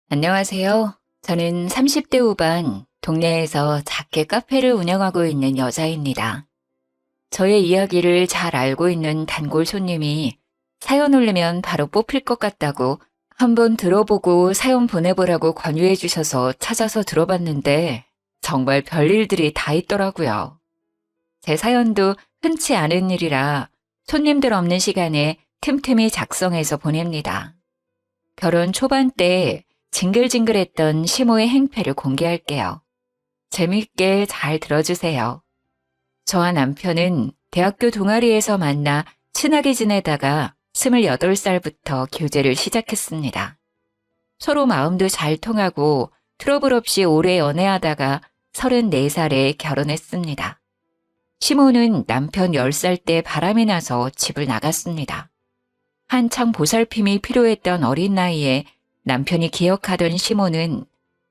안녕하세요. 저는 30대 후반 동네에서 작게 카페를 운영하고 있는 여자입니다. 저의 이야기를 잘 알고 있는 단골 손님이 사연 올리면 바로 뽑힐 것 같다고 한번 들어보고 사연 보내보라고 권유해 주셔서 찾아서 들어봤는데 정말 별일들이 다 있더라고요. 제 사연도 흔치 않은 일이라 손님들 없는 시간에 틈틈이 작성해서 보냅니다. 결혼 초반 때 징글징글했던 시모의 행패를 공개할게요. 재밌게 잘 들어주세요. 저와 남편은 대학교 동아리에서 만나 친하게 지내다가 28살부터 교제를 시작했습니다. 서로 마음도 잘 통하고 트러블 없이 오래 연애하다가 34살에 결혼했습니다. 시모는 남편 10살 때 바람이 나서 집을 나갔습니다. 한창 보살핌이 필요했던 어린 나이에 남편이 기억하던 시모는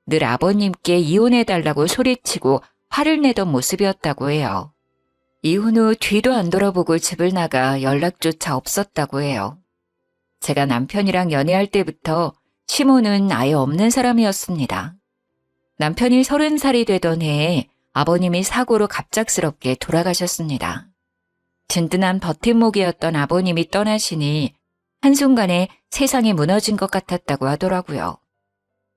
늘 아버님께 이혼해달라고 소리치고 화를 내던 모습이었다고 해요. 이혼 후 뒤도 안 돌아보고 집을 나가 연락조차 없었다고 해요. 제가 남편이랑 연애할 때부터 시모는 아예 없는 사람이었습니다. 남편이 30살이 되던 해에 아버님이 사고로 갑작스럽게 돌아가셨습니다. 든든한 버팀목이었던 아버님이 떠나시니 한순간에 세상이 무너진 것 같았다고 하더라고요.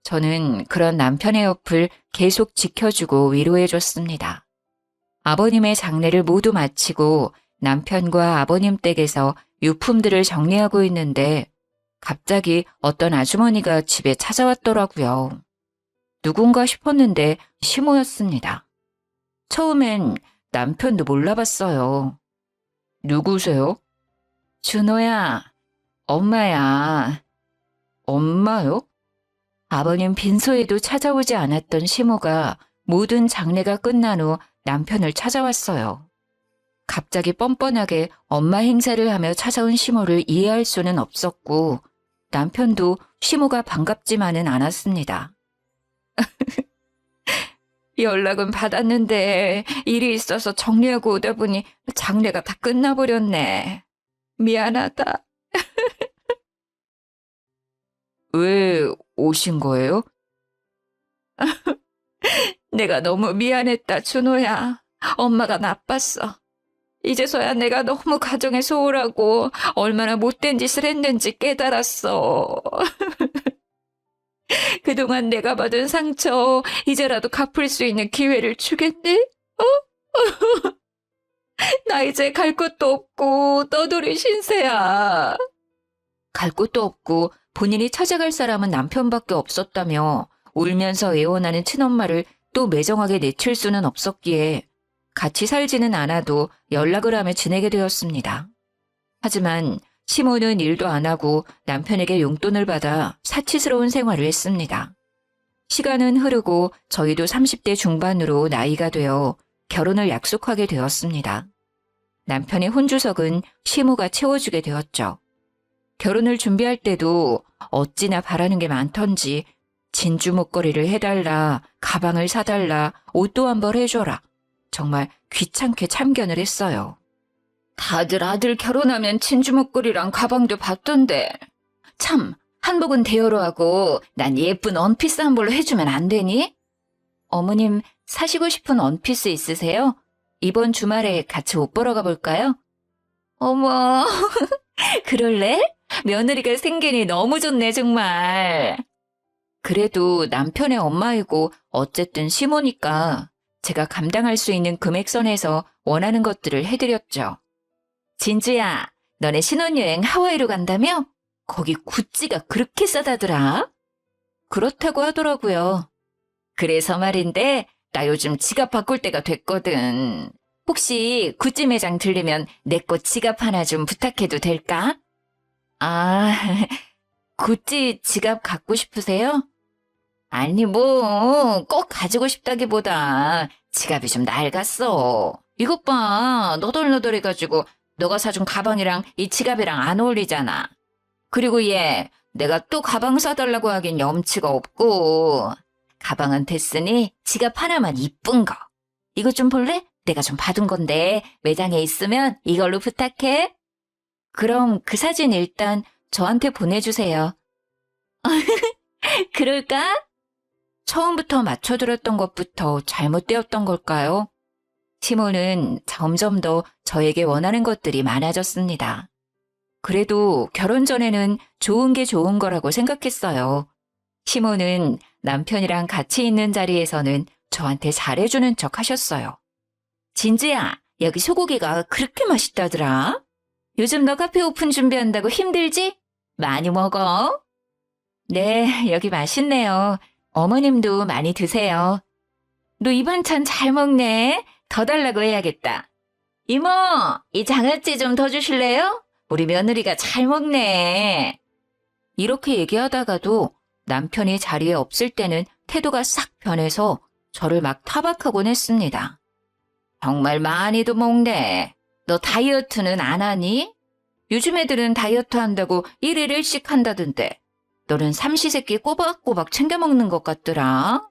저는 그런 남편의 옆을 계속 지켜주고 위로해줬습니다. 아버님의 장례를 모두 마치고 남편과 아버님 댁에서 유품들을 정리하고 있는데 갑자기 어떤 아주머니가 집에 찾아왔더라고요. 누군가 싶었는데 시모였습니다. 처음엔 남편도 몰라봤어요. 누구세요? 준호야, 엄마야. 엄마요? 아버님 빈소에도 찾아오지 않았던 시모가 모든 장례가 끝난 후 남편을 찾아왔어요. 갑자기 뻔뻔하게 엄마 행세를 하며 찾아온 시모를 이해할 수는 없었고 남편도 시모가 반갑지만은 않았습니다. 연락은 받았는데 일이 있어서 정리하고 오다 보니 장례가 다 끝나버렸네. 미안하다. 왜 오신 거예요? 내가 너무 미안했다, 준호야. 엄마가 나빴어. 이제서야 내가 너무 가정에 소홀하고 얼마나 못된 짓을 했는지 깨달았어. 그동안 내가 받은 상처 이제라도 갚을 수 있는 기회를 주겠네? 어? 나 이제 갈 곳도 없고 떠돌이 신세야. 갈 곳도 없고 본인이 찾아갈 사람은 남편밖에 없었다며 울면서 애원하는 친엄마를 또 매정하게 내칠 수는 없었기에 같이 살지는 않아도 연락을 하며 지내게 되었습니다. 하지만 시모는 일도 안 하고 남편에게 용돈을 받아 사치스러운 생활을 했습니다. 시간은 흐르고 저희도 30대 중반으로 나이가 되어 결혼을 약속하게 되었습니다. 남편의 혼주석은 시모가 채워주게 되었죠. 결혼을 준비할 때도 어찌나 바라는 게 많던지 진주 목걸이를 해달라, 가방을 사달라, 옷도 한 벌 해줘라. 정말 귀찮게 참견을 했어요. 다들 아들 결혼하면 진주 목걸이랑 가방도 받던데. 참, 한복은 대여로 하고 난 예쁜 원피스 한 벌로 해주면 안 되니? 어머님 사시고 싶은 원피스 있으세요? 이번 주말에 같이 옷 보러 가볼까요? 어머, 그럴래? 며느리가 생기니 너무 좋네, 정말. 그래도 남편의 엄마이고 어쨌든 시모니까 제가 감당할 수 있는 금액선에서 원하는 것들을 해드렸죠. 진주야, 너네 신혼여행 하와이로 간다며? 거기 구찌가 그렇게 싸다더라? 그렇다고 하더라고요. 그래서 말인데 나 요즘 지갑 바꿀 때가 됐거든. 혹시 구찌 매장 들리면 내 거 지갑 하나 좀 부탁해도 될까? 아, 구찌 지갑 갖고 싶으세요? 아니 뭐 꼭 가지고 싶다기보다 지갑이 좀 낡았어. 이것 봐, 너덜너덜해가지고 너가 사준 가방이랑 이 지갑이랑 안 어울리잖아. 그리고 얘 내가 또 가방 사달라고 하긴 염치가 없고 가방은 됐으니 지갑 하나만 이쁜 거. 이거 좀 볼래? 내가 좀 받은 건데 매장에 있으면 이걸로 부탁해. 그럼 그 사진 일단 저한테 보내주세요. 그럴까? 처음부터 맞춰들었던 것부터 잘못되었던 걸까요? 시몬은 점점 더 저에게 원하는 것들이 많아졌습니다. 그래도 결혼 전에는 좋은 게 좋은 거라고 생각했어요. 시몬은 남편이랑 같이 있는 자리에서는 저한테 잘해주는 척 하셨어요. 진주야, 여기 소고기가 그렇게 맛있다더라. 요즘 너 카페 오픈 준비한다고 힘들지? 많이 먹어. 네, 여기 맛있네요. 어머님도 많이 드세요. 너 이 반찬 잘 먹네. 더 달라고 해야겠다. 이모, 이 장아찌 좀 더 주실래요? 우리 며느리가 잘 먹네. 이렇게 얘기하다가도 남편이 자리에 없을 때는 태도가 싹 변해서 저를 막 타박하곤 했습니다. 정말 많이도 먹네. 너 다이어트는 안 하니? 요즘 애들은 다이어트 한다고 1일 1식 한다던데. 너는 삼시세끼 꼬박꼬박 챙겨 먹는 것 같더라.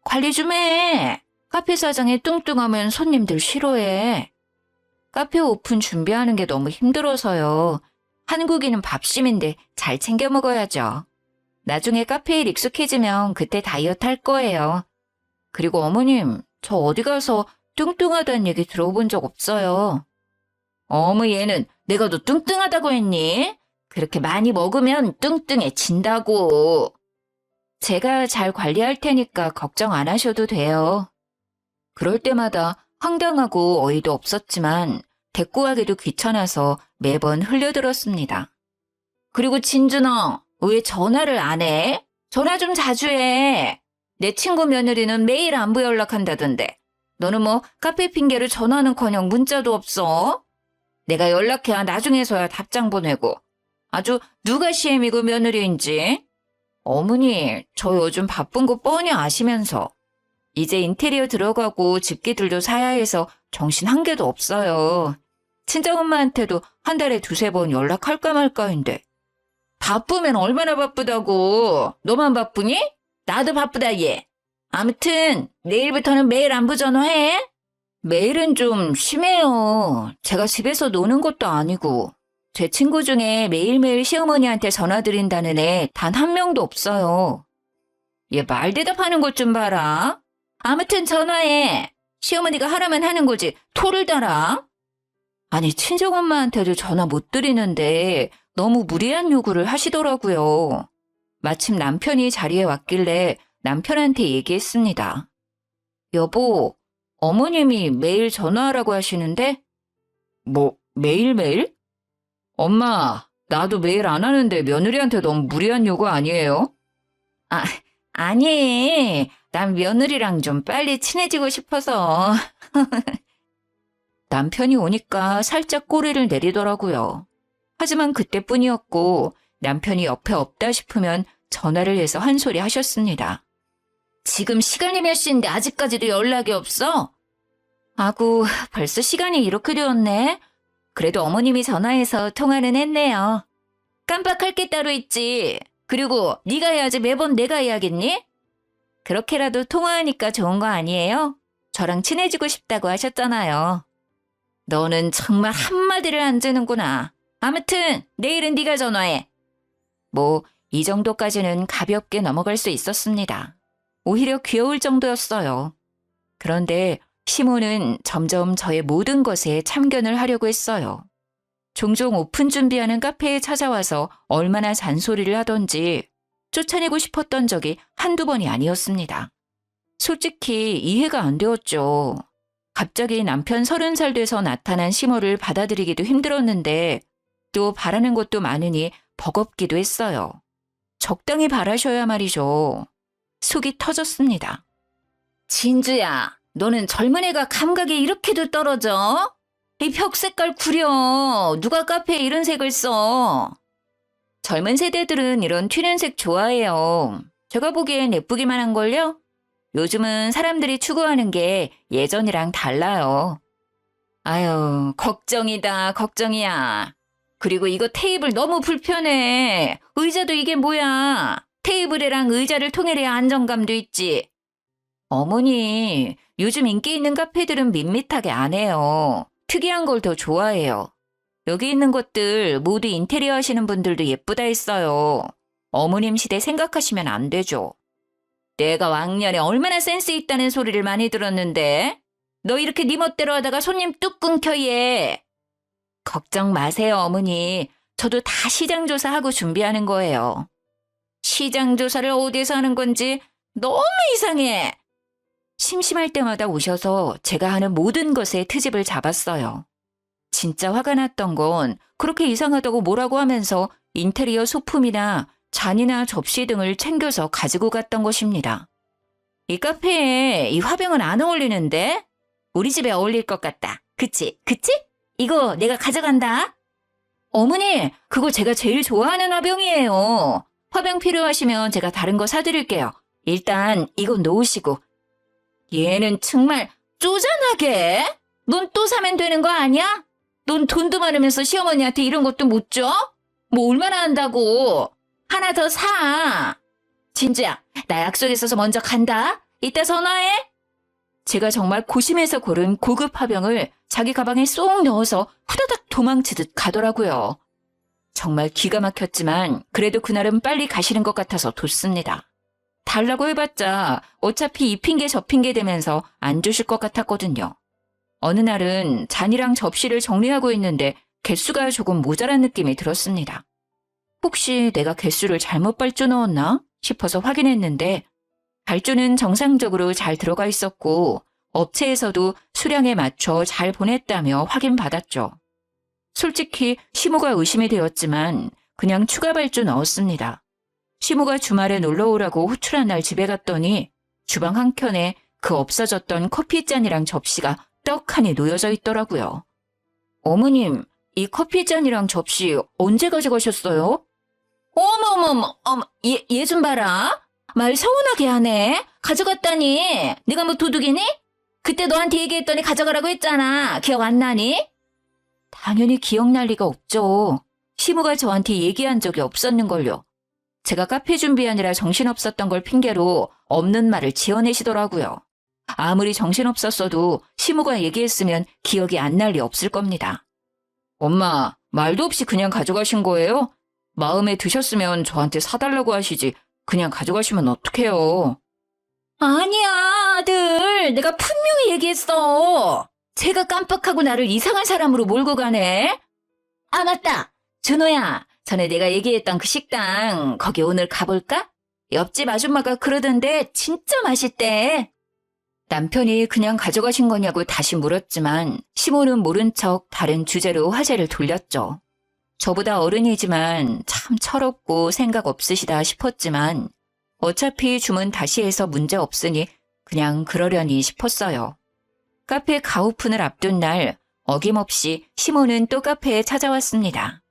관리 좀 해. 카페 사장이 뚱뚱하면 손님들 싫어해. 카페 오픈 준비하는 게 너무 힘들어서요. 한국인은 밥심인데 잘 챙겨 먹어야죠. 나중에 카페 일 익숙해지면 그때 다이어트 할 거예요. 그리고 어머님, 저 어디 가서 뚱뚱하다는 얘기 들어본 적 없어요. 어머 얘는 내가 너 뚱뚱하다고 했니? 그렇게 많이 먹으면 뚱뚱해진다고. 제가 잘 관리할 테니까 걱정 안 하셔도 돼요. 그럴 때마다 황당하고 어이도 없었지만 대꾸하기도 귀찮아서 매번 흘려들었습니다. 그리고 진준아, 왜 전화를 안 해? 전화 좀 자주 해. 내 친구 며느리는 매일 안부 연락한다던데. 너는 뭐 카페 핑계로 전화는커녕 문자도 없어? 내가 연락해야 나중에서야 답장 보내고. 아주 누가 시엠이고 며느리인지. 어머니, 저 요즘 바쁜 거 뻔히 아시면서. 이제 인테리어 들어가고 집기들도 사야 해서 정신 한 개도 없어요. 친정엄마한테도 한 달에 2-3번 연락할까 말까인데. 바쁘면 얼마나 바쁘다고. 너만 바쁘니? 나도 바쁘다 얘. 아무튼 내일부터는 매일 안부 전화해. 매일은 좀 심해요. 제가 집에서 노는 것도 아니고. 제 친구 중에 매일매일 시어머니한테 전화드린다는 애 단 한 명도 없어요. 얘 말 대답하는 것 좀 봐라. 아무튼 전화해. 시어머니가 하라면 하는 거지. 토를 달아. 아니 친정엄마한테도 전화 못 드리는데 너무 무리한 요구를 하시더라고요. 마침 남편이 자리에 왔길래 남편한테 얘기했습니다. 여보, 어머님이 매일 전화하라고 하시는데? 뭐 매일매일? 엄마, 나도 매일 안 하는데 며느리한테 너무 무리한 요구 아니에요? 아니. 난 며느리랑 좀 빨리 친해지고 싶어서. 남편이 오니까 살짝 꼬리를 내리더라고요. 하지만 그때뿐이었고 남편이 옆에 없다 싶으면 전화를 해서 한 소리 하셨습니다. 지금 시간이 몇 시인데 아직까지도 연락이 없어? 아구, 벌써 시간이 이렇게 되었네. 그래도 어머님이 전화해서 통화는 했네요. 깜빡할 게 따로 있지. 그리고 네가 해야지 매번 내가 해야겠니? 그렇게라도 통화하니까 좋은 거 아니에요? 저랑 친해지고 싶다고 하셨잖아요. 너는 정말 한마디를 안 주는구나. 아무튼 내일은 네가 전화해. 뭐 이 정도까지는 가볍게 넘어갈 수 있었습니다. 오히려 귀여울 정도였어요. 그런데 시몬은 점점 저의 모든 것에 참견을 하려고 했어요. 종종 오픈 준비하는 카페에 찾아와서 얼마나 잔소리를 하던지 쫓아내고 싶었던 적이 한두 번이 아니었습니다. 솔직히 이해가 안 되었죠. 갑자기 남편 30살 돼서 나타난 시모를 받아들이기도 힘들었는데 또 바라는 것도 많으니 버겁기도 했어요. 적당히 바라셔야 말이죠. 속이 터졌습니다. 진주야, 너는 젊은 애가 감각이 이렇게도 떨어져? 이 벽 색깔 구려. 누가 카페에 이런 색을 써? 젊은 세대들은 이런 튀는 색 좋아해요. 제가 보기엔 예쁘기만 한걸요? 요즘은 사람들이 추구하는 게 예전이랑 달라요. 아유, 걱정이다, 걱정이야. 그리고 이거 테이블 너무 불편해. 의자도 이게 뭐야. 테이블이랑 의자를 통일해야 안정감도 있지. 어머니, 요즘 인기 있는 카페들은 밋밋하게 안 해요. 특이한 걸 더 좋아해요. 여기 있는 것들 모두 인테리어 하시는 분들도 예쁘다 했어요. 어머님 시대 생각하시면 안 되죠. 내가 왕년에 얼마나 센스 있다는 소리를 많이 들었는데 너 이렇게 네 멋대로 하다가 손님 뚝 끊겨 얘. 걱정 마세요 어머니. 저도 다 시장 조사하고 준비하는 거예요. 시장 조사를 어디서 하는 건지 너무 이상해. 심심할 때마다 오셔서 제가 하는 모든 것에 트집을 잡았어요. 진짜 화가 났던 건 그렇게 이상하다고 뭐라고 하면서 인테리어 소품이나 잔이나 접시 등을 챙겨서 가지고 갔던 것입니다. 이 카페에 이 화병은 안 어울리는데? 우리 집에 어울릴 것 같다. 그치? 그치? 이거 내가 가져간다. 어머니, 그거 제가 제일 좋아하는 화병이에요. 화병 필요하시면 제가 다른 거 사드릴게요. 일단 이거 놓으시고. 얘는 정말 쪼잔하게. 넌 또 사면 되는 거 아니야? 넌 돈도 많으면서 시어머니한테 이런 것도 못 줘? 뭐 얼마나 한다고. 하나 더 사. 진주야, 나 약속 있어서 먼저 간다. 이따 전화해. 제가 정말 고심해서 고른 고급 화병을 자기 가방에 쏙 넣어서 후다닥 도망치듯 가더라고요. 정말 기가 막혔지만 그래도 그날은 빨리 가시는 것 같아서 뒀습니다. 달라고 해봤자 어차피 이 핑계 저 핑계 대면서 안 주실 것 같았거든요. 어느 날은 잔이랑 접시를 정리하고 있는데 개수가 조금 모자란 느낌이 들었습니다. 혹시 내가 개수를 잘못 발주 넣었나 싶어서 확인했는데 발주는 정상적으로 잘 들어가 있었고 업체에서도 수량에 맞춰 잘 보냈다며 확인받았죠. 솔직히 시모가 의심이 되었지만 그냥 추가 발주 넣었습니다. 시모가 주말에 놀러오라고 호출한 날 집에 갔더니 주방 한켠에 그 없어졌던 커피잔이랑 접시가 떡하니 놓여져 있더라고요. 어머님, 이 커피잔이랑 접시 언제 가져가셨어요? 어머머머, 얘 좀 봐라. 말 서운하게 하네. 가져갔다니. 네가 뭐 도둑이니? 그때 너한테 얘기했더니 가져가라고 했잖아. 기억 안 나니? 당연히 기억날 리가 없죠. 시모가 저한테 얘기한 적이 없었는걸요. 제가 카페 준비하느라 정신없었던 걸 핑계로 없는 말을 지어내시더라고요. 아무리 정신없었어도 시모가 얘기했으면 기억이 안 날 리 없을 겁니다. 엄마, 말도 없이 그냥 가져가신 거예요? 마음에 드셨으면 저한테 사달라고 하시지 그냥 가져가시면 어떡해요. 아니야, 아들. 내가 분명히 얘기했어. 제가 깜빡하고 나를 이상한 사람으로 몰고 가네. 아, 맞다. 준호야, 전에 내가 얘기했던 그 식당 거기 오늘 가볼까? 옆집 아줌마가 그러던데 진짜 맛있대. 남편이 그냥 가져가신 거냐고 다시 물었지만 시모는 모른 척 다른 주제로 화제를 돌렸죠. 저보다 어른이지만 참 철없고 생각 없으시다 싶었지만 어차피 주문 다시 해서 문제 없으니 그냥 그러려니 싶었어요. 카페 가오픈을 앞둔 날 어김없이 시모는 또 카페에 찾아왔습니다.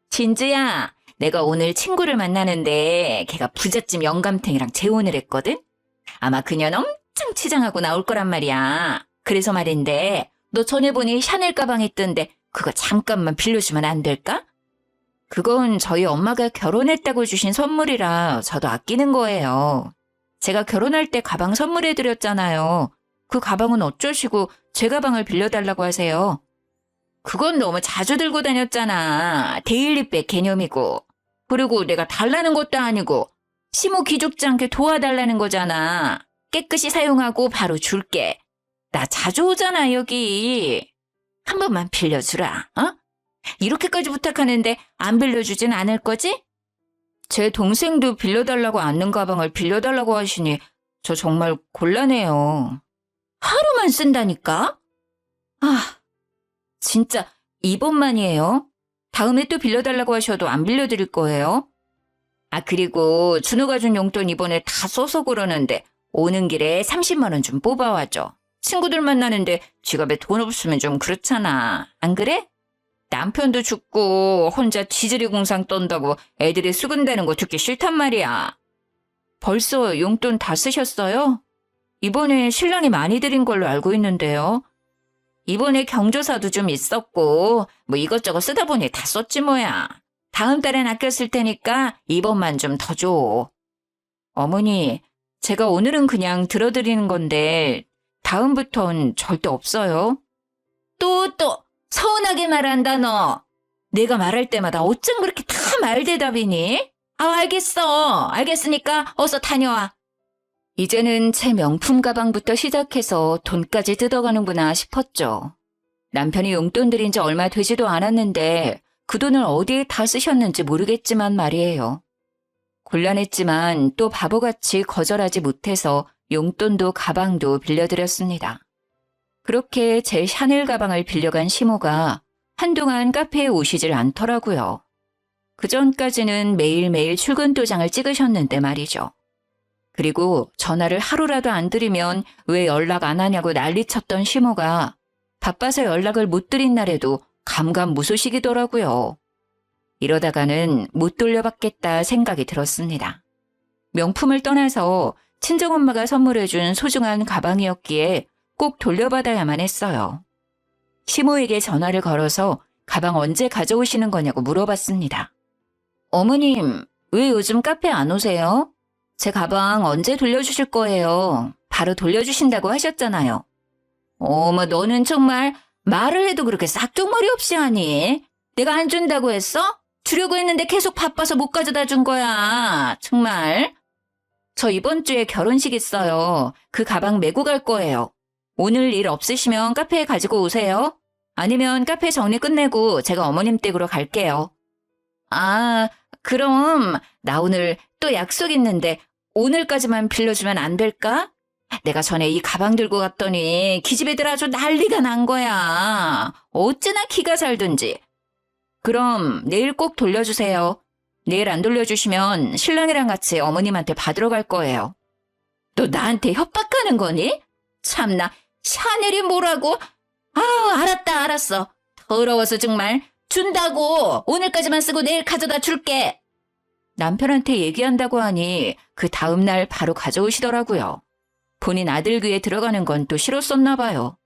진주야, 내가 오늘 친구를 만나는데 걔가 부잣집 영감탱이랑 재혼을 했거든? 아마 그년 엄청 치장하고 나올 거란 말이야. 그래서 말인데 너 전에 보니 샤넬 가방 있던데 그거 잠깐만 빌려주면 안 될까? 그건 저희 엄마가 결혼했다고 주신 선물이라 저도 아끼는 거예요. 제가 결혼할 때 가방 선물해드렸잖아요. 그 가방은 어쩌시고 제 가방을 빌려달라고 하세요. 그건 너무 자주 들고 다녔잖아. 데일리백 개념이고. 그리고 내가 달라는 것도 아니고 시모 기죽지 않게 도와달라는 거잖아. 깨끗이 사용하고 바로 줄게. 나 자주 오잖아 여기. 한 번만 빌려주라. 어? 이렇게까지 부탁하는데 안 빌려주진 않을 거지? 제 동생도 빌려달라고 않는 가방을 빌려달라고 하시니 저 정말 곤란해요. 하루만 쓴다니까? 아, 진짜 이번만이에요. 다음에 또 빌려달라고 하셔도 안 빌려드릴 거예요. 아, 그리고 준호가 준 용돈 이번에 다 써서 그러는데 오는 길에 30만 원 좀 뽑아와줘. 친구들 만나는데 지갑에 돈 없으면 좀 그렇잖아. 안 그래? 남편도 죽고 혼자 지지리 공상 떤다고 애들이 수군대는 거 듣기 싫단 말이야. 벌써 용돈 다 쓰셨어요? 이번에 신랑이 많이 드린 걸로 알고 있는데요. 이번에 경조사도 좀 있었고 뭐 이것저것 쓰다 보니 다 썼지 뭐야. 다음 달엔 아껴 쓸 테니까 이번만 좀 더 줘. 어머니, 제가 오늘은 그냥 들어드리는 건데 다음부턴 절대 없어요. 또 서운하게 말한다 너. 내가 말할 때마다 어쩜 그렇게 다 말대답이니? 알겠어. 알겠으니까 어서 다녀와. 이제는 제 명품 가방부터 시작해서 돈까지 뜯어가는구나 싶었죠. 남편이 용돈 들인 지 얼마 되지도 않았는데 그 돈을 어디에 다 쓰셨는지 모르겠지만 말이에요. 곤란했지만 또 바보같이 거절하지 못해서 용돈도 가방도 빌려드렸습니다. 그렇게 제 샤넬 가방을 빌려간 시모가 한동안 카페에 오시질 않더라고요. 그전까지는 매일매일 출근 도장을 찍으셨는데 말이죠. 그리고 전화를 하루라도 안 드리면 왜 연락 안 하냐고 난리쳤던 시모가 바빠서 연락을 못 드린 날에도 감감무소식이더라고요. 이러다가는 못 돌려받겠다 생각이 들었습니다. 명품을 떠나서 친정엄마가 선물해준 소중한 가방이었기에 꼭 돌려받아야만 했어요. 시모에게 전화를 걸어서 가방 언제 가져오시는 거냐고 물어봤습니다. 어머님, 왜 요즘 카페 안 오세요? 제 가방 언제 돌려주실 거예요? 바로 돌려주신다고 하셨잖아요. 어머, 너는 정말 말을 해도 그렇게 싹둑머리 없이 하니? 내가 안 준다고 했어? 주려고 했는데 계속 바빠서 못 가져다 준 거야. 정말. 저 이번 주에 결혼식 있어요. 그 가방 메고 갈 거예요. 오늘 일 없으시면 카페에 가지고 오세요. 아니면 카페 정리 끝내고 제가 어머님 댁으로 갈게요. 그럼 나 오늘 또 약속 있는데 오늘까지만 빌려주면 안 될까? 내가 전에 이 가방 들고 갔더니 기집애들 아주 난리가 난 거야. 어찌나 기가 살든지. 그럼 내일 꼭 돌려주세요. 내일 안 돌려주시면 신랑이랑 같이 어머님한테 받으러 갈 거예요. 너 나한테 협박하는 거니? 참나, 샤넬이 뭐라고? 알았어. 더러워서 정말. 준다고. 오늘까지만 쓰고 내일 가져다 줄게. 남편한테 얘기한다고 하니 그 다음날 바로 가져오시더라고요. 본인 아들 귀에 들어가는 건 또 싫었었나 봐요.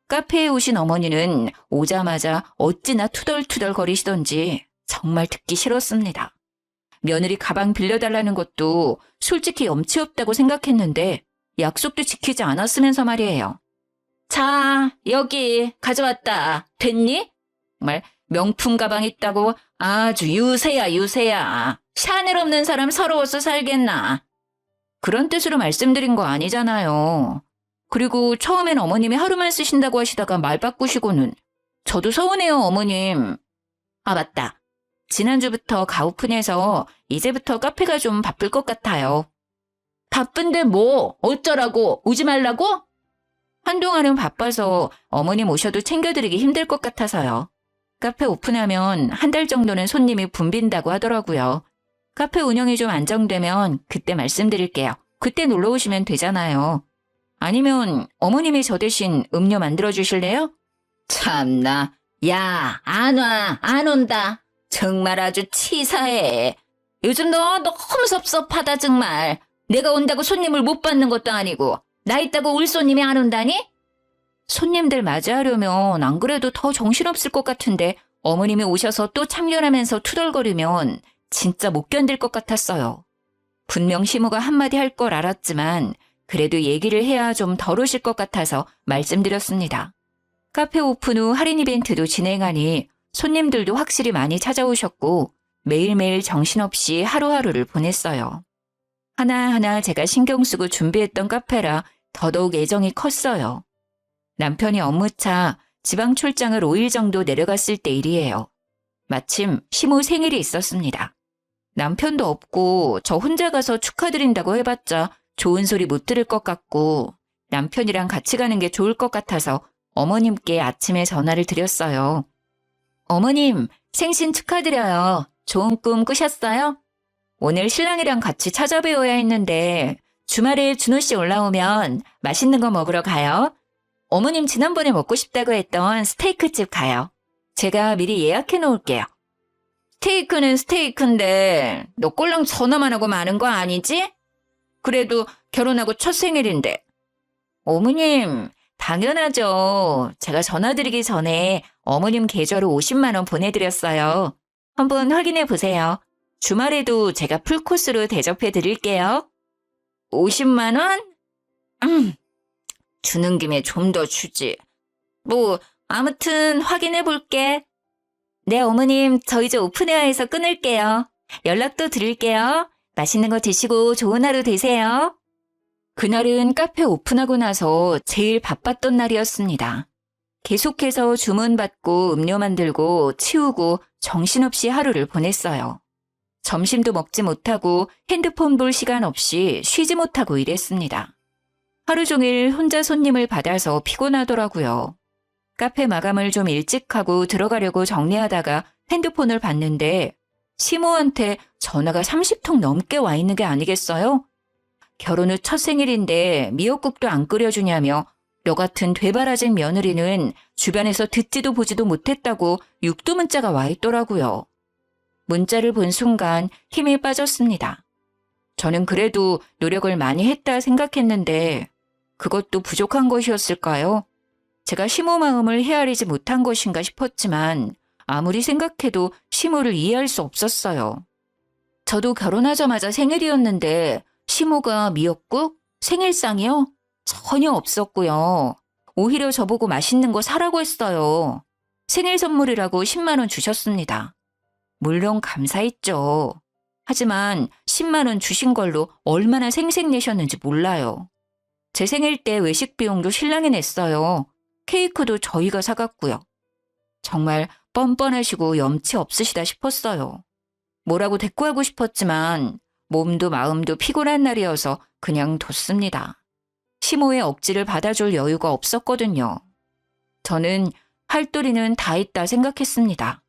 카페에 오신 어머니는 오자마자 어찌나 투덜투덜 거리시던지 정말 듣기 싫었습니다. 며느리 가방 빌려달라는 것도 솔직히 염치 없다고 생각했는데 약속도 지키지 않았으면서 말이에요. 자, 여기 가져왔다. 됐니? 정말 명품 가방 있다고 아주 유세야. 샤넬 없는 사람 서러워서 살겠나. 그런 뜻으로 말씀드린 거 아니잖아요. 그리고 처음엔 어머님이 하루만 쓰신다고 하시다가 말 바꾸시고는 저도 서운해요, 어머님. 맞다. 지난주부터 가오픈해서 이제부터 카페가 좀 바쁠 것 같아요. 바쁜데 뭐? 어쩌라고? 오지 말라고? 한동안은 바빠서 어머님 오셔도 챙겨드리기 힘들 것 같아서요. 카페 오픈하면 한 달 정도는 손님이 붐빈다고 하더라고요. 카페 운영이 좀 안정되면 그때 말씀드릴게요. 그때 놀러 오시면 되잖아요. 아니면 어머님이 저 대신 음료 만들어 주실래요? 참나. 야, 안 온다. 정말 아주 치사해. 요즘 너 너무 섭섭하다 정말. 내가 온다고 손님을 못 받는 것도 아니고 나 있다고 올 손님이 안 온다니? 손님들 맞이하려면 안 그래도 더 정신없을 것 같은데 어머님이 오셔서 또 참견하면서 투덜거리면 진짜 못 견딜 것 같았어요. 분명 시모가 한마디 할 걸 알았지만 그래도 얘기를 해야 좀 덜 오실 것 같아서 말씀드렸습니다. 카페 오픈 후 할인 이벤트도 진행하니 손님들도 확실히 많이 찾아오셨고 매일매일 정신없이 하루하루를 보냈어요. 하나하나 제가 신경 쓰고 준비했던 카페라 더더욱 애정이 컸어요. 남편이 업무차 지방 출장을 5일 정도 내려갔을 때 일이에요. 마침 시모 생일이 있었습니다. 남편도 없고 저 혼자 가서 축하드린다고 해봤자 좋은 소리 못 들을 것 같고 남편이랑 같이 가는 게 좋을 것 같아서 어머님께 아침에 전화를 드렸어요. 어머님, 생신 축하드려요. 좋은 꿈 꾸셨어요? 오늘 신랑이랑 같이 찾아뵈어야 했는데 주말에 준호 씨 올라오면 맛있는 거 먹으러 가요. 어머님 지난번에 먹고 싶다고 했던 스테이크집 가요. 제가 미리 예약해 놓을게요. 스테이크는 스테이크인데 너 꼴랑 전화만 하고 마는 거 아니지? 그래도 결혼하고 첫 생일인데. 어머님, 당연하죠. 제가 전화드리기 전에 어머님 계좌로 50만 원 보내드렸어요. 한번 확인해 보세요. 주말에도 제가 풀코스로 대접해 드릴게요. 50만 원? 주는 김에 좀 더 주지. 뭐 아무튼 확인해 볼게. 네, 어머님, 저 이제 오픈웨어에서 끊을게요. 연락도 드릴게요. 맛있는 거 드시고 좋은 하루 되세요. 그날은 카페 오픈하고 나서 제일 바빴던 날이었습니다. 계속해서 주문받고 음료 만들고 치우고 정신없이 하루를 보냈어요. 점심도 먹지 못하고 핸드폰 볼 시간 없이 쉬지 못하고 일했습니다. 하루 종일 혼자 손님을 받아서 피곤하더라고요. 카페 마감을 좀 일찍 하고 들어가려고 정리하다가 핸드폰을 봤는데 시모한테 전화가 30통 넘게 와 있는 게 아니겠어요? 결혼 후 첫 생일인데 미역국도 안 끓여주냐며 너 같은 되바라진 며느리는 주변에서 듣지도 보지도 못했다고 육두 문자가 와 있더라고요. 문자를 본 순간 힘이 빠졌습니다. 저는 그래도 노력을 많이 했다 생각했는데 그것도 부족한 것이었을까요? 제가 시모 마음을 헤아리지 못한 것인가 싶었지만 아무리 생각해도 시모를 이해할 수 없었어요. 저도 결혼하자마자 생일이었는데 시모가 미역국? 생일상이요? 전혀 없었고요. 오히려 저보고 맛있는 거 사라고 했어요. 생일 선물이라고 10만 원 주셨습니다. 물론 감사했죠. 하지만 10만 원 주신 걸로 얼마나 생색내셨는지 몰라요. 제 생일 때 외식 비용도 신랑이 냈어요. 케이크도 저희가 사갔고요. 정말 뻔뻔하시고 염치 없으시다 싶었어요. 뭐라고 대꾸하고 싶었지만 몸도 마음도 피곤한 날이어서 그냥 뒀습니다. 시모의 억지를 받아줄 여유가 없었거든요. 저는 할도리는 다 했다 생각했습니다.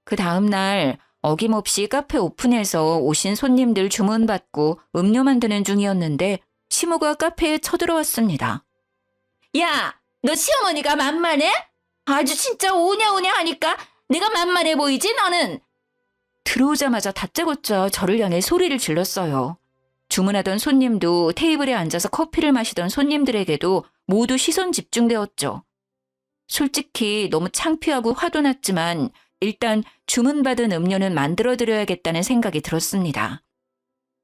그 다음 날 어김없이 카페 오픈해서 오신 손님들 주문받고 음료 만드는 중이었는데 시모가 카페에 쳐들어왔습니다. 야, 너 시어머니가 만만해? 아주 진짜 오냐오냐 하니까 내가 만만해 보이지 너는? 들어오자마자 다짜고짜 저를 향해 소리를 질렀어요. 주문하던 손님도 테이블에 앉아서 커피를 마시던 손님들에게도 모두 시선 집중되었죠. 솔직히 너무 창피하고 화도 났지만 일단 주문받은 음료는 만들어드려야겠다는 생각이 들었습니다.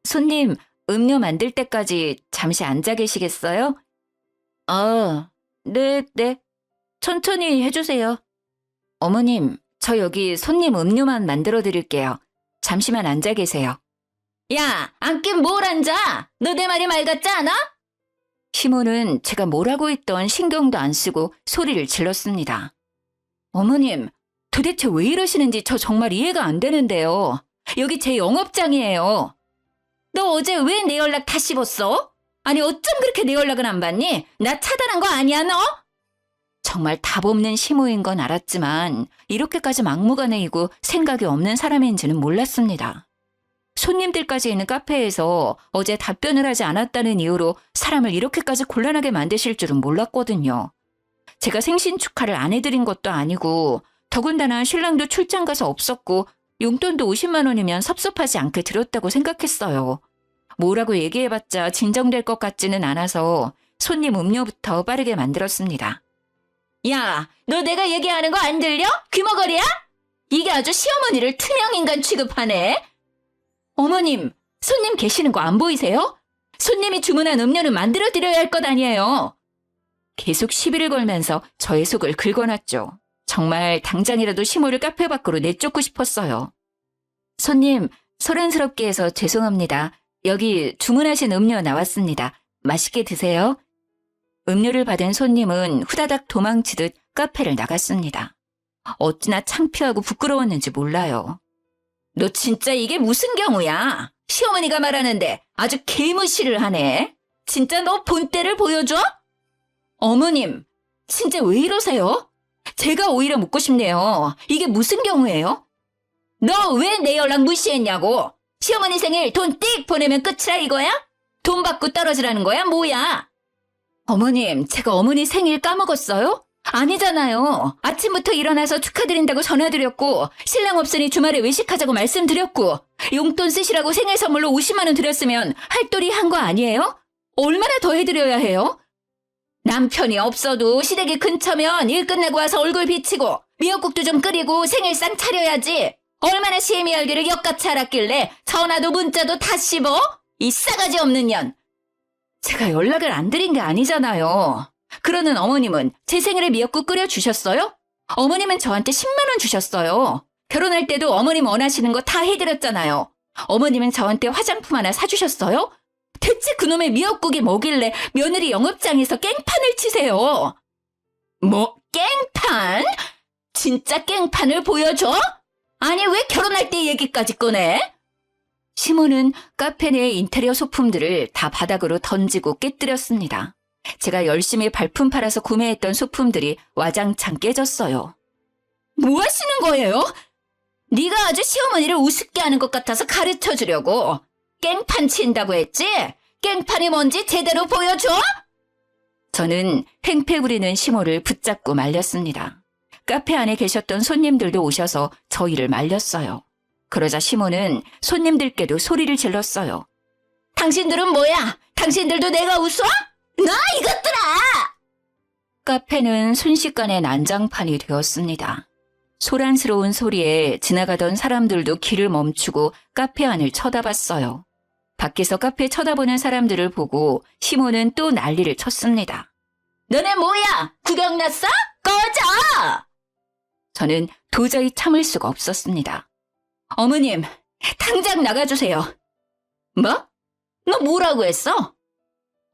손님, 음료 만들 때까지 잠시 앉아 계시겠어요? 네. 천천히 해주세요. 어머님, 저 여기 손님 음료만 만들어 드릴게요. 잠시만 앉아 계세요. 야, 앉긴 뭘 앉아? 너 내 말이 말 같지 않아? 시모는 제가 뭐라고 했던 신경도 안 쓰고 소리를 질렀습니다. 어머님, 도대체 왜 이러시는지 저 정말 이해가 안 되는데요. 여기 제 영업장이에요. 너 어제 왜 내 연락 다 씹었어? 아니 어쩜 그렇게 내 연락은 안 받니? 나 차단한 거 아니야 너? 정말 답 없는 시모인 건 알았지만 이렇게까지 막무가내이고 생각이 없는 사람인지는 몰랐습니다. 손님들까지 있는 카페에서 어제 답변을 하지 않았다는 이유로 사람을 이렇게까지 곤란하게 만드실 줄은 몰랐거든요. 제가 생신 축하를 안 해드린 것도 아니고 더군다나 신랑도 출장 가서 없었고 용돈도 50만 원이면 섭섭하지 않게 드렸다고 생각했어요. 뭐라고 얘기해봤자 진정될 것 같지는 않아서 손님 음료부터 빠르게 만들었습니다. 야, 너 내가 얘기하는 거 안 들려? 귀머거리야? 이게 아주 시어머니를 투명인간 취급하네. 어머님, 손님 계시는 거 안 보이세요? 손님이 주문한 음료는 만들어드려야 할 것 아니에요. 계속 시비를 걸면서 저의 속을 긁어놨죠. 정말 당장이라도 시모를 카페 밖으로 내쫓고 싶었어요. 손님, 소란스럽게 해서 죄송합니다. 여기 주문하신 음료 나왔습니다. 맛있게 드세요. 음료를 받은 손님은 후다닥 도망치듯 카페를 나갔습니다. 어찌나 창피하고 부끄러웠는지 몰라요. 너 진짜 이게 무슨 경우야? 시어머니가 말하는데 아주 개무시를 하네. 진짜 너 본때를 보여줘? 어머님, 진짜 왜 이러세요? 제가 오히려 묻고 싶네요. 이게 무슨 경우예요? 너 왜 내 연락 무시했냐고? 시어머니 생일 돈 띡 보내면 끝이라 이거야? 돈 받고 떨어지라는 거야? 뭐야? 어머님, 제가 어머니 생일 까먹었어요? 아니잖아요. 아침부터 일어나서 축하드린다고 전화드렸고 신랑 없으니 주말에 외식하자고 말씀드렸고 용돈 쓰시라고 생일 선물로 50만 원 드렸으면 할도리 한 거 아니에요? 얼마나 더 해드려야 해요? 남편이 없어도 시댁이 근처면 일 끝나고 와서 얼굴 비치고 미역국도 좀 끓이고 생일상 차려야지. 얼마나 시애미 열기를 역같이 알았길래 전화도 문자도 다 씹어? 이 싸가지 없는 년. 제가 연락을 안 드린 게 아니잖아요. 그러는 어머님은 제 생일에 미역국 끓여주셨어요? 어머님은 저한테 10만 원 주셨어요. 결혼할 때도 어머님 원하시는 거 다 해드렸잖아요. 어머님은 저한테 화장품 하나 사주셨어요? 대체 그놈의 미역국이 뭐길래 며느리 영업장에서 깽판을 치세요? 뭐, 깽판? 진짜 깽판을 보여줘? 아니, 왜 결혼할 때 얘기까지 꺼내? 시모는 카페 내 인테리어 소품들을 다 바닥으로 던지고 깨뜨렸습니다. 제가 열심히 발품 팔아서 구매했던 소품들이 와장창 깨졌어요. 뭐 하시는 거예요? 네가 아주 시어머니를 우습게 하는 것 같아서 가르쳐주려고. 깽판 친다고 했지? 깽판이 뭔지 제대로 보여줘? 저는 횡패 부리는 시모를 붙잡고 말렸습니다. 카페 안에 계셨던 손님들도 오셔서 저희를 말렸어요. 그러자 시모는 손님들께도 소리를 질렀어요. 당신들은 뭐야? 당신들도 내가 웃어? 나 이것들아! 카페는 순식간에 난장판이 되었습니다. 소란스러운 소리에 지나가던 사람들도 길을 멈추고 카페 안을 쳐다봤어요. 밖에서 카페 쳐다보는 사람들을 보고 시모는 또 난리를 쳤습니다. 너네 뭐야? 구경 났어? 꺼져! 저는 도저히 참을 수가 없었습니다. 어머님, 당장 나가주세요. 뭐? 너 뭐라고 했어?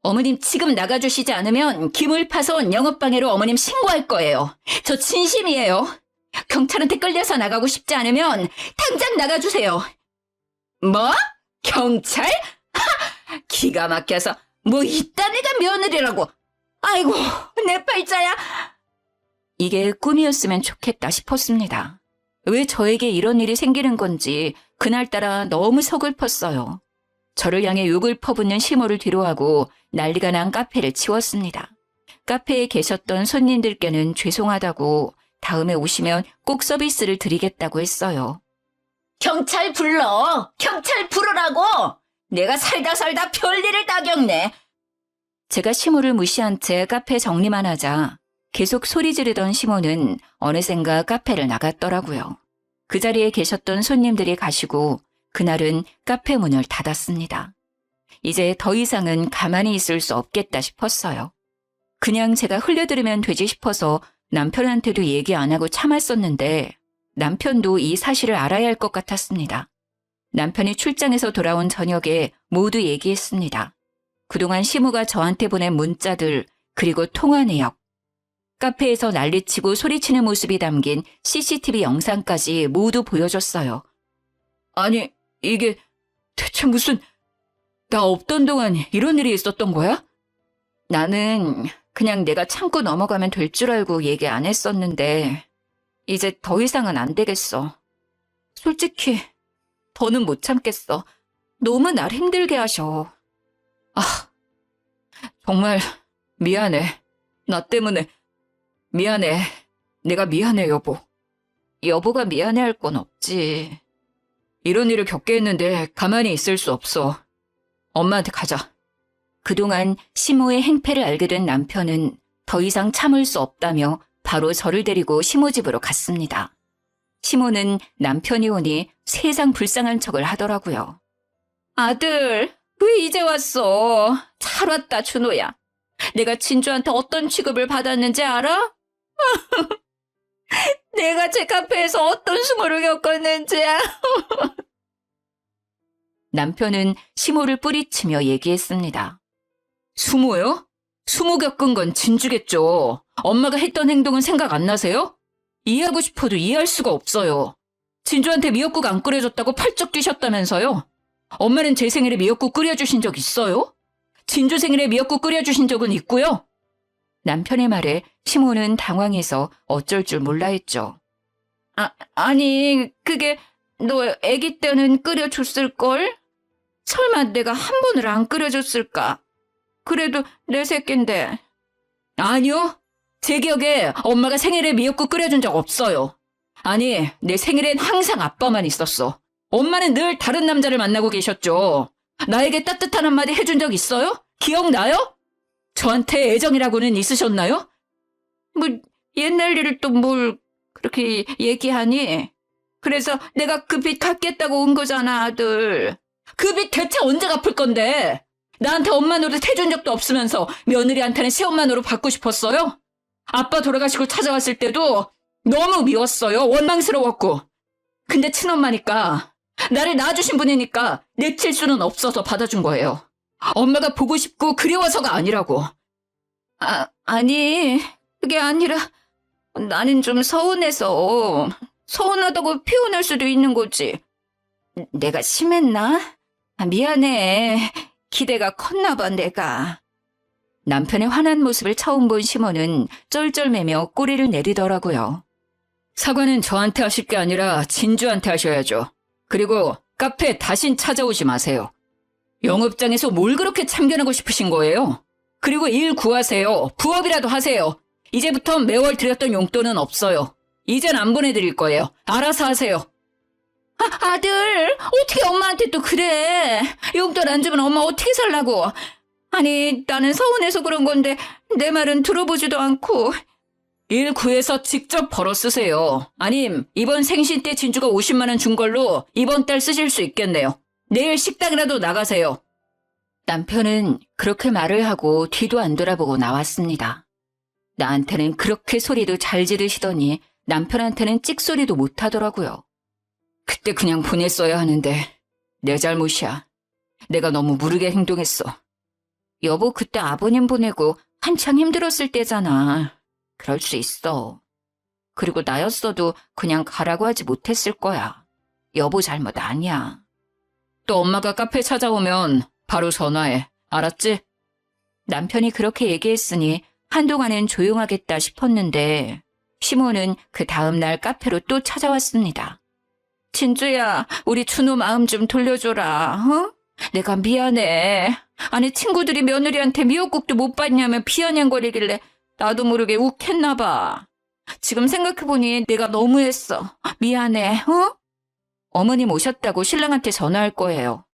어머님 지금 나가주시지 않으면 기물파손 영업방해로 어머님 신고할 거예요. 저 진심이에요. 경찰한테 끌려서 나가고 싶지 않으면 당장 나가주세요. 뭐? 경찰? 하! 기가 막혀서 뭐 이딴 애가 며느리라고. 아이고, 내 팔자야. 이게 꿈이었으면 좋겠다 싶었습니다. 왜 저에게 이런 일이 생기는 건지 그날따라 너무 서글펐어요. 저를 향해 욕을 퍼붓는 시모를 뒤로하고 난리가 난 카페를 치웠습니다. 카페에 계셨던 손님들께는 죄송하다고 다음에 오시면 꼭 서비스를 드리겠다고 했어요. 경찰 불러! 경찰 부르라고! 내가 살다 별일을 다 겪네. 제가 시모를 무시한 채 카페 정리만 하자 계속 소리 지르던 시모는 어느샌가 카페를 나갔더라고요. 그 자리에 계셨던 손님들이 가시고 그날은 카페 문을 닫았습니다. 이제 더 이상은 가만히 있을 수 없겠다 싶었어요. 그냥 제가 흘려들으면 되지 싶어서 남편한테도 얘기 안 하고 참았었는데 남편도 이 사실을 알아야 할 것 같았습니다. 남편이 출장에서 돌아온 저녁에 모두 얘기했습니다. 그동안 시모가 저한테 보낸 문자들 그리고 통화 내역, 카페에서 난리치고 소리치는 모습이 담긴 CCTV 영상까지 모두 보여줬어요. 아니, 이게 대체 무슨 나 없던 동안 이런 일이 있었던 거야? 나는 그냥 내가 참고 넘어가면 될 줄 알고 얘기 안 했었는데 이제 더 이상은 안 되겠어. 솔직히 더는 못 참겠어. 너무 날 힘들게 하셔. 아, 정말 미안해. 나 때문에 미안해. 내가 미안해, 여보. 여보가 미안해할 건 없지. 이런 일을 겪게 했는데 가만히 있을 수 없어. 엄마한테 가자. 그동안 시모의 행패를 알게 된 남편은 더 이상 참을 수 없다며 바로 저를 데리고 시모 집으로 갔습니다. 시모는 남편이 오니 세상 불쌍한 척을 하더라고요. 아들, 왜 이제 왔어? 잘 왔다, 준호야. 내가 진주한테 어떤 취급을 받았는지 알아? 내가 제 카페에서 어떤 수모를 겪었는지야. 남편은 시모를 뿌리치며 얘기했습니다. 수모요? 수모 겪은 건 진주겠죠. 엄마가 했던 행동은 생각 안 나세요? 이해하고 싶어도 이해할 수가 없어요. 진주한테 미역국 안 끓여줬다고 펄쩍 뛰셨다면서요? 엄마는 제 생일에 미역국 끓여주신 적 있어요? 진주 생일에 미역국 끓여주신 적은 있고요. 남편의 말에 시모는 당황해서 어쩔 줄 몰라 했죠. 아니, 그게 너 아기 때는 끓여줬을걸? 설마 내가 한 번을 안 끓여줬을까? 그래도 내 새끼인데. 아니요. 제 기억에 엄마가 생일에 미역국 끓여준 적 없어요. 아니, 내 생일엔 항상 아빠만 있었어. 엄마는 늘 다른 남자를 만나고 계셨죠. 나에게 따뜻한 한마디 해준 적 있어요? 기억나요? 저한테 애정이라고는 있으셨나요? 뭐 옛날 일을 또 뭘 그렇게 얘기하니? 그래서 내가 그 빚 갚겠다고 온 거잖아, 아들. 그 빚 대체 언제 갚을 건데? 나한테 엄마 노릇 해준 적도 없으면서 며느리한테는 시엄마 노릇 받고 싶었어요? 아빠 돌아가시고 찾아왔을 때도 너무 미웠어요. 원망스러웠고. 근데 친엄마니까, 나를 낳아주신 분이니까 내칠 수는 없어서 받아준 거예요. 엄마가 보고 싶고 그리워서가 아니라고. 아니, 그게 아니라 나는 좀 서운해서 서운하다고 표현할 수도 있는 거지. 내가 심했나? 미안해. 기대가 컸나 봐, 내가. 남편의 화난 모습을 처음 본 시모는 쩔쩔매며 꼬리를 내리더라고요. 사과는 저한테 하실 게 아니라 진주한테 하셔야죠. 그리고 카페에 다신 찾아오지 마세요. 영업장에서 뭘 그렇게 참견하고 싶으신 거예요? 그리고 일 구하세요. 부업이라도 하세요. 이제부터 매월 드렸던 용돈은 없어요. 이젠 안 보내드릴 거예요. 알아서 하세요. 아들, 어떻게 엄마한테 또 그래? 용돈 안 주면 엄마 어떻게 살라고? 아니, 나는 서운해서 그런 건데 내 말은 들어보지도 않고. 일 구해서 직접 벌어 쓰세요. 아님 이번 생신 때 진주가 50만 원 준 걸로 이번 달 쓰실 수 있겠네요. 내일 식당이라도 나가세요. 남편은 그렇게 말을 하고 뒤도 안 돌아보고 나왔습니다. 나한테는 그렇게 소리도 잘 지르시더니 남편한테는 찍소리도 못 하더라고요. 그때 그냥 보냈어야 하는데 내 잘못이야. 내가 너무 무르게 행동했어. 여보, 그때 아버님 보내고 한창 힘들었을 때잖아. 그럴 수 있어. 그리고 나였어도 그냥 가라고 하지 못했을 거야. 여보 잘못 아니야. 또 엄마가 카페 찾아오면 바로 전화해. 알았지? 남편이 그렇게 얘기했으니 한동안은 조용하겠다 싶었는데 시모는 그 다음날 카페로 또 찾아왔습니다. 진주야, 우리 준호 마음 좀 돌려줘라. 어? 내가 미안해. 아니, 친구들이 며느리한테 미역국도 못 받냐며 비아냥거리길래 나도 모르게 욱했나 봐. 지금 생각해보니 내가 너무했어. 미안해. 어? 어머님 오셨다고 신랑한테 전화할 거예요.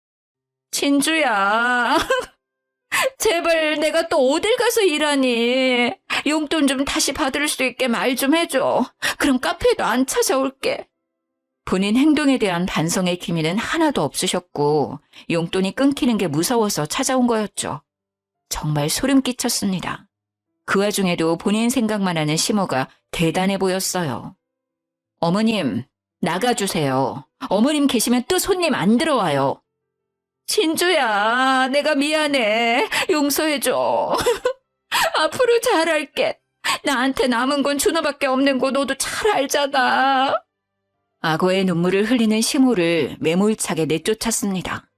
진주야. 제발 내가 또 어딜 가서 일하니. 용돈 좀 다시 받을 수 있게 말 좀 해줘. 그럼 카페에도 안 찾아올게. 본인 행동에 대한 반성의 기미는 하나도 없으셨고 용돈이 끊기는 게 무서워서 찾아온 거였죠. 정말 소름 끼쳤습니다. 그 와중에도 본인 생각만 하는 시모가 대단해 보였어요. 어머님, 나가주세요. 어머님 계시면 또 손님 안 들어와요. 진주야, 내가 미안해. 용서해줘. 앞으로 잘할게. 나한테 남은 건 준호밖에 없는 거 너도 잘 알잖아. 악어의 눈물을 흘리는 시모를 매몰차게 내쫓았습니다.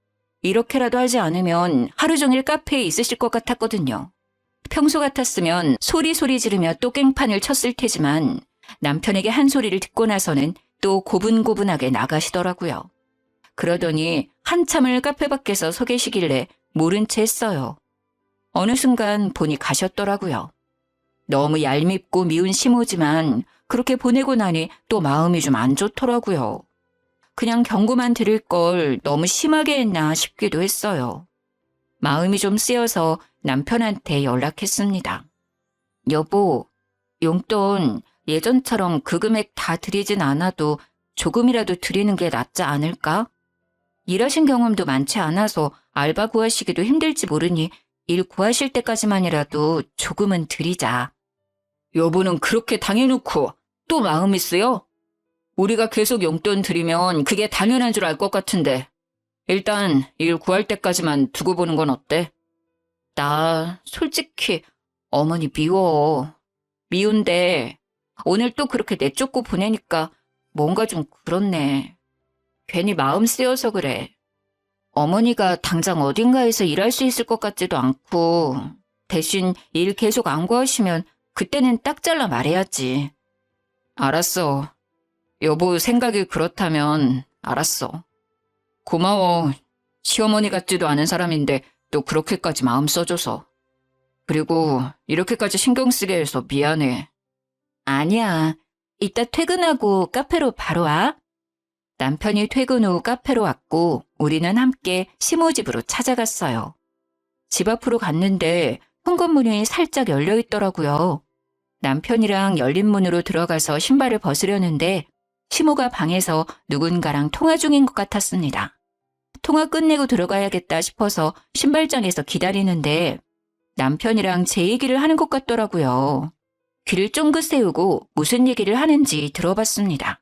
이렇게라도 하지 않으면 하루 종일 카페에 있으실 것 같았거든요. 평소 같았으면 소리 지르며 또 깽판을 쳤을 테지만 남편에게 한 소리를 듣고 나서는 또 고분고분하게 나가시더라고요. 그러더니 한참을 카페 밖에서 서 계시길래 모른 채 했어요. 어느 순간 보니 가셨더라고요. 너무 얄밉고 미운 시모지만 그렇게 보내고 나니 또 마음이 좀 안 좋더라고요. 그냥 경고만 드릴 걸 너무 심하게 했나 싶기도 했어요. 마음이 좀 쓰여서 남편한테 연락했습니다. 여보, 용돈 예전처럼 그 금액 다 드리진 않아도 조금이라도 드리는 게 낫지 않을까? 일하신 경험도 많지 않아서 알바 구하시기도 힘들지 모르니 일 구하실 때까지만이라도 조금은 드리자. 여보는 그렇게 당해놓고 또 마음이 쓰여? 우리가 계속 용돈 드리면 그게 당연한 줄 알 것 같은데 일단 일 구할 때까지만 두고 보는 건 어때? 나 솔직히 어머니 미워. 미운데 오늘 또 그렇게 내쫓고 보내니까 뭔가 좀 그렇네. 괜히 마음 쓰여서 그래. 어머니가 당장 어딘가에서 일할 수 있을 것 같지도 않고 대신 일 계속 안 구하시면 그때는 딱 잘라 말해야지. 알았어. 여보 생각이 그렇다면 알았어. 고마워. 시어머니 같지도 않은 사람인데 또 그렇게까지 마음 써줘서. 그리고 이렇게까지 신경 쓰게 해서 미안해. 아니야. 이따 퇴근하고 카페로 바로 와. 남편이 퇴근 후 카페로 왔고 우리는 함께 시모 집으로 찾아갔어요. 집 앞으로 갔는데 현관문이 살짝 열려 있더라고요. 남편이랑 열린 문으로 들어가서 신발을 벗으려는데 시모가 방에서 누군가랑 통화 중인 것 같았습니다. 통화 끝내고 들어가야겠다 싶어서 신발장에서 기다리는데 남편이랑 제 얘기를 하는 것 같더라고요. 귀를 쫑긋 세우고 무슨 얘기를 하는지 들어봤습니다.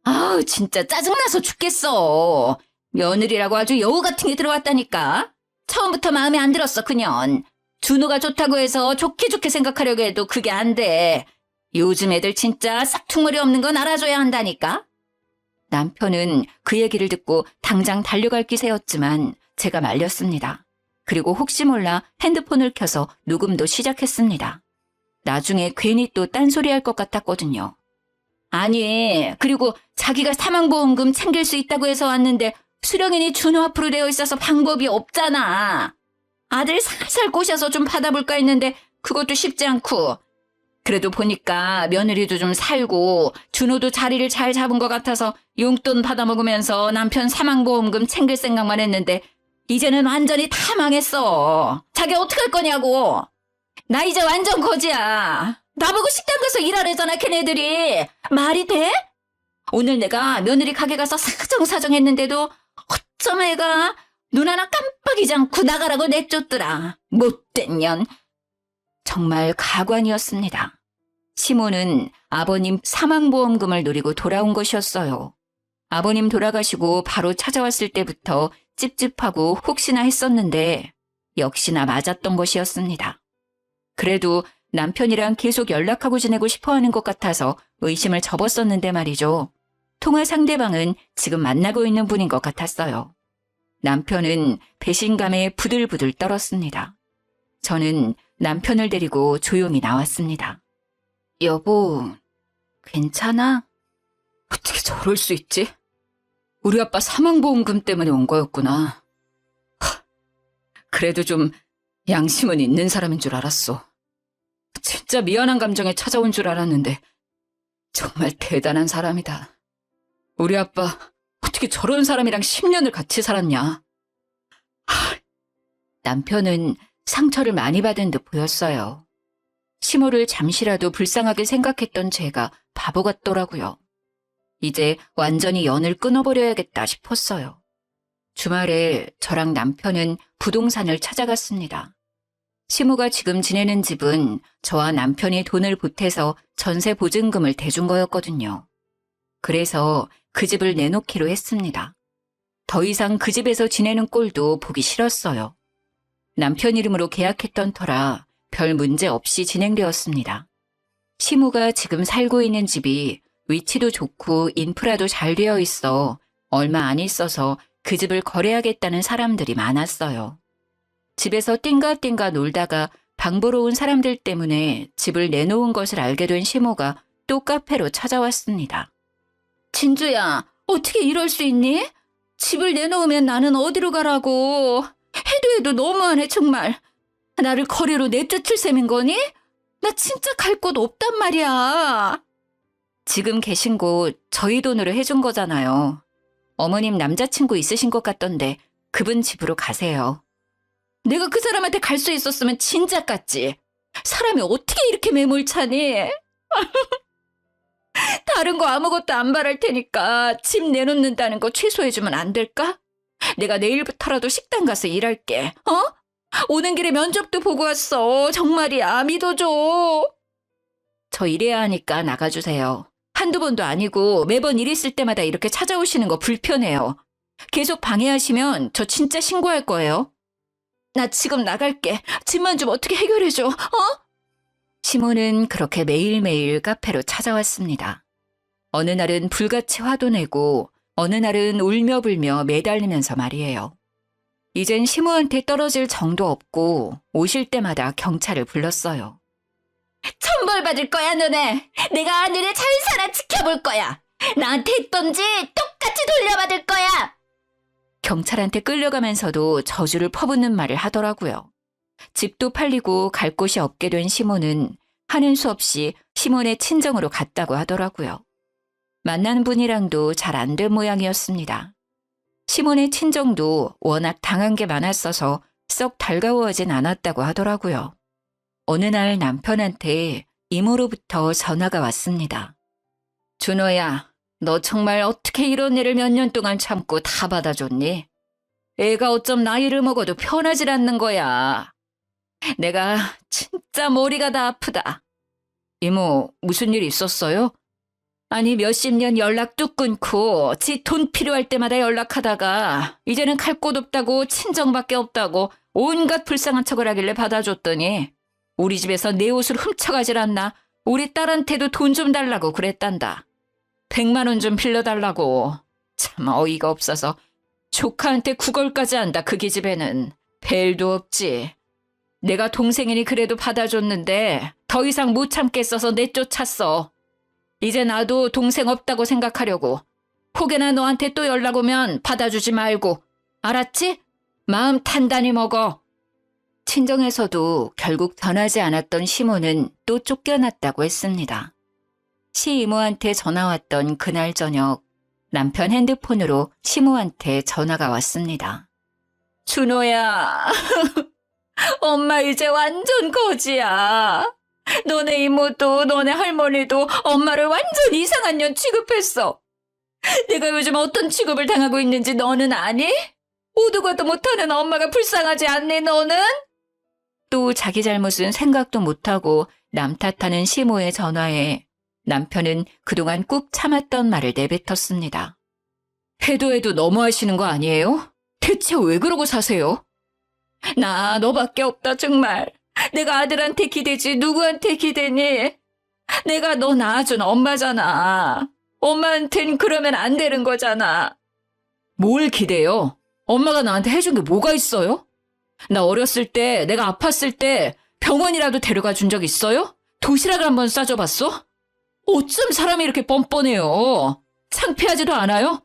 아우, 진짜 짜증나서 죽겠어. 며느리라고 아주 여우 같은 게 들어왔다니까. 처음부터 마음에 안 들었어, 그년. 준호가 좋다고 해서 좋게 좋게 생각하려고 해도 그게 안 돼. 요즘 애들 진짜 싹퉁머리 없는 건 알아줘야 한다니까. 남편은 그 얘기를 듣고 당장 달려갈 기세였지만 제가 말렸습니다. 그리고 혹시 몰라 핸드폰을 켜서 녹음도 시작했습니다. 나중에 괜히 또 딴소리 할 것 같았거든요. 아니, 그리고 자기가 사망보험금 챙길 수 있다고 해서 왔는데 수령인이 준호 앞으로 되어 있어서 방법이 없잖아. 아들 살살 꼬셔서 좀 받아볼까 했는데 그것도 쉽지 않고. 그래도 보니까 며느리도 좀 살고 준호도 자리를 잘 잡은 것 같아서 용돈 받아먹으면서 남편 사망보험금 챙길 생각만 했는데 이제는 완전히 다 망했어. 자기 어떡할 거냐고. 나 이제 완전 거지야. 나보고 식당 가서 일하래잖아, 걔네들이. 말이 돼? 오늘 내가 며느리 가게 가서 사정사정 했는데도 어쩜 애가 눈 하나 깜빡이지 않고 나가라고 내쫓더라. 못된 년. 정말 가관이었습니다. 시모는 아버님 사망보험금을 노리고 돌아온 것이었어요. 아버님 돌아가시고 바로 찾아왔을 때부터 찝찝하고 혹시나 했었는데 역시나 맞았던 것이었습니다. 그래도 남편이랑 계속 연락하고 지내고 싶어하는 것 같아서 의심을 접었었는데 말이죠. 통화 상대방은 지금 만나고 있는 분인 것 같았어요. 남편은 배신감에 부들부들 떨었습니다. 저는 남편을 데리고 조용히 나왔습니다. 여보, 괜찮아? 어떻게 저럴 수 있지? 우리 아빠 사망보험금 때문에 온 거였구나. 그래도 좀 양심은 있는 사람인 줄 알았어. 진짜 미안한 감정에 찾아온 줄 알았는데 정말 대단한 사람이다. 우리 아빠 어떻게 저런 사람이랑 10년을 같이 살았냐. 남편은 상처를 많이 받은 듯 보였어요. 시모를 잠시라도 불쌍하게 생각했던 제가 바보 같더라고요. 이제 완전히 연을 끊어버려야겠다 싶었어요. 주말에 저랑 남편은 부동산을 찾아갔습니다. 시모가 지금 지내는 집은 저와 남편이 돈을 보태서 전세 보증금을 대준 거였거든요. 그래서 그 집을 내놓기로 했습니다. 더 이상 그 집에서 지내는 꼴도 보기 싫었어요. 남편 이름으로 계약했던 터라 별 문제 없이 진행되었습니다. 시모가 지금 살고 있는 집이 위치도 좋고 인프라도 잘 되어 있어 얼마 안 있어서 그 집을 거래하겠다는 사람들이 많았어요. 집에서 띵가띵가 놀다가 방 보러 온 사람들 때문에 집을 내놓은 것을 알게 된 시모가 또 카페로 찾아왔습니다. 진주야, 어떻게 이럴 수 있니? 집을 내놓으면 나는 어디로 가라고. 해도 너무하네 정말. 나를 거리로 내쫓을 셈인 거니? 나 진짜 갈 곳 없단 말이야. 지금 계신 곳 저희 돈으로 해준 거잖아요. 어머님 남자친구 있으신 것 같던데 그분 집으로 가세요. 내가 그 사람한테 갈 수 있었으면 진작 갔지. 사람이 어떻게 이렇게 매몰차니? 다른 거 아무것도 안 바랄 테니까 집 내놓는다는 거 취소해주면 안 될까? 내가 내일부터라도 식당 가서 일할게. 어? 오는 길에 면접도 보고 왔어. 정말이야. 믿어줘. 저 일해야 하니까 나가주세요. 한두 번도 아니고 매번 일 있을 때마다 이렇게 찾아오시는 거 불편해요. 계속 방해하시면 저 진짜 신고할 거예요. 나 지금 나갈게. 집만 좀 어떻게 해결해줘. 어? 시모는 그렇게 매일매일 카페로 찾아왔습니다. 어느 날은 불같이 화도 내고 어느 날은 울며 불며 매달리면서 말이에요. 이젠 시모한테 떨어질 정도 없고 오실 때마다 경찰을 불렀어요. 천벌 받을 거야 너네. 내가 너네 잘 살아 지켜볼 거야. 나한테 했던지 똑같이 돌려받을 거야. 경찰한테 끌려가면서도 저주를 퍼붓는 말을 하더라고요. 집도 팔리고 갈 곳이 없게 된 시모는 하는 수 없이 시몬의 친정으로 갔다고 하더라고요. 만난 분이랑도 잘 안 된 모양이었습니다. 시몬의 친정도 워낙 당한 게 많았어서 썩 달가워하진 않았다고 하더라고요. 어느 날 남편한테 이모로부터 전화가 왔습니다. 준호야, 너 정말 어떻게 이런 일을 몇 년 동안 참고 다 받아줬니? 애가 어쩜 나이를 먹어도 편하질 않는 거야. 내가 진짜 머리가 다 아프다. 이모, 무슨 일 있었어요? 아니 몇십 년 연락 뚝 끊고 지 돈 필요할 때마다 연락하다가 이제는 갈 곳 없다고 친정밖에 없다고 온갖 불쌍한 척을 하길래 받아줬더니 우리 집에서 내 옷을 훔쳐가질 않나 우리 딸한테도 돈 좀 달라고 그랬단다. 100만 원 좀 빌려달라고. 참 어이가 없어서 조카한테 구걸까지 한다. 그 기집애는. 벨도 없지. 내가 동생이니 그래도 받아줬는데 더 이상 못 참겠어서 내쫓았어. 이제 나도 동생 없다고 생각하려고. 혹여나 너한테 또 연락 오면 받아주지 말고. 알았지? 마음 단단히 먹어. 친정에서도 결국 변하지 않았던 시모는 또 쫓겨났다고 했습니다. 시이모한테 전화 왔던 그날 저녁 남편 핸드폰으로 시모한테 전화가 왔습니다. 준호야, 엄마 이제 완전 거지야. 너네 이모도 너네 할머니도 엄마를 완전 이상한 년 취급했어. 내가 요즘 어떤 취급을 당하고 있는지 너는 아니? 오도 가도 못하는 엄마가 불쌍하지 않니 너는? 또 자기 잘못은 생각도 못하고 남 탓하는 시모의 전화에 남편은 그동안 꾹 참았던 말을 내뱉었습니다. 해도 너무하시는 거 아니에요? 대체 왜 그러고 사세요? 나 너밖에 없다 정말. 내가 아들한테 기대지 누구한테 기대니? 내가 너 낳아준 엄마잖아. 엄마한텐 그러면 안 되는 거잖아. 뭘 기대요? 엄마가 나한테 해준 게 뭐가 있어요? 나 어렸을 때 내가 아팠을 때 병원이라도 데려가 준 적 있어요? 도시락을 한번 싸줘봤어? 어쩜 사람이 이렇게 뻔뻔해요? 창피하지도 않아요?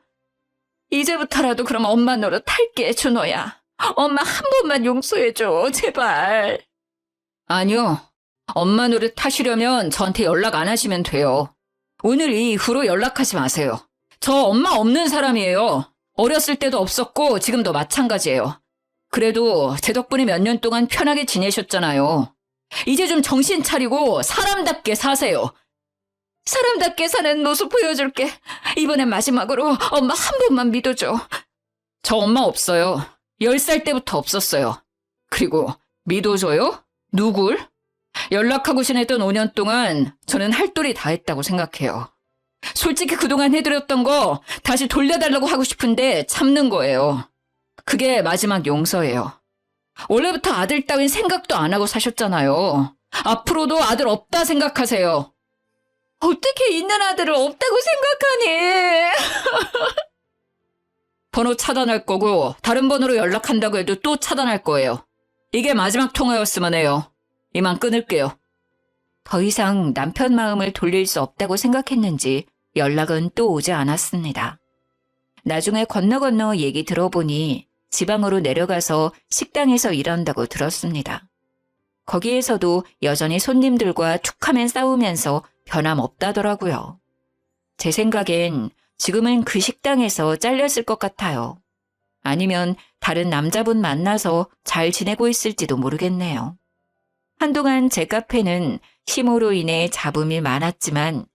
이제부터라도 그럼 엄마 노릇 할게, 준호야. 엄마 한 번만 용서해줘, 제발. 아니요. 엄마 노릇 하시려면 저한테 연락 안 하시면 돼요. 오늘 이후로 연락하지 마세요. 저 엄마 없는 사람이에요. 어렸을 때도 없었고 지금도 마찬가지예요. 그래도 제 덕분에 몇 년 동안 편하게 지내셨잖아요. 이제 좀 정신 차리고 사람답게 사세요. 사람답게 사는 모습 보여줄게. 이번엔 마지막으로 엄마 한 번만 믿어줘. 저 엄마 없어요. 10살 때부터 없었어요. 그리고 믿어줘요? 누굴? 연락하고 지냈던 5년 동안 저는 할 도리 다 했다고 생각해요. 솔직히 그동안 해드렸던 거 다시 돌려달라고 하고 싶은데 참는 거예요. 그게 마지막 용서예요. 원래부터 아들 따윈 생각도 안 하고 사셨잖아요. 앞으로도 아들 없다 생각하세요. 어떻게 있는 아들을 없다고 생각하니? 번호 차단할 거고 다른 번호로 연락한다고 해도 또 차단할 거예요. 이게 마지막 통화였으면 해요. 이만 끊을게요. 더 이상 남편 마음을 돌릴 수 없다고 생각했는지 연락은 또 오지 않았습니다. 나중에 건너 얘기 들어보니 지방으로 내려가서 식당에서 일한다고 들었습니다. 거기에서도 여전히 손님들과 툭하면 싸우면서 변함없다더라고요. 제 생각엔 지금은 그 식당에서 잘렸을 것 같아요. 아니면 다른 남자분 만나서 잘 지내고 있을지도 모르겠네요. 한동안 제 카페는 시모로 인해 잡음이 많았지만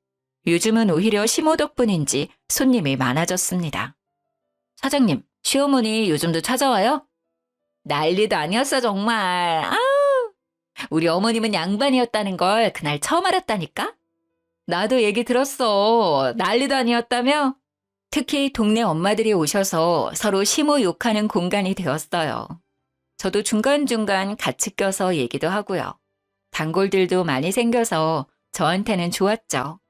요즘은 오히려 시모 덕분인지 손님이 많아졌습니다. 사장님, 시어머니 요즘도 찾아와요? 난리도 아니었어 정말. 아우, 우리 어머님은 양반이었다는 걸 그날 처음 알았다니까? 나도 얘기 들었어. 난리도 아니었다며? 특히 동네 엄마들이 오셔서 서로 시모 욕하는 공간이 되었어요. 저도 중간중간 같이 껴서 얘기도 하고요. 단골들도 많이 생겨서 저한테는 좋았죠.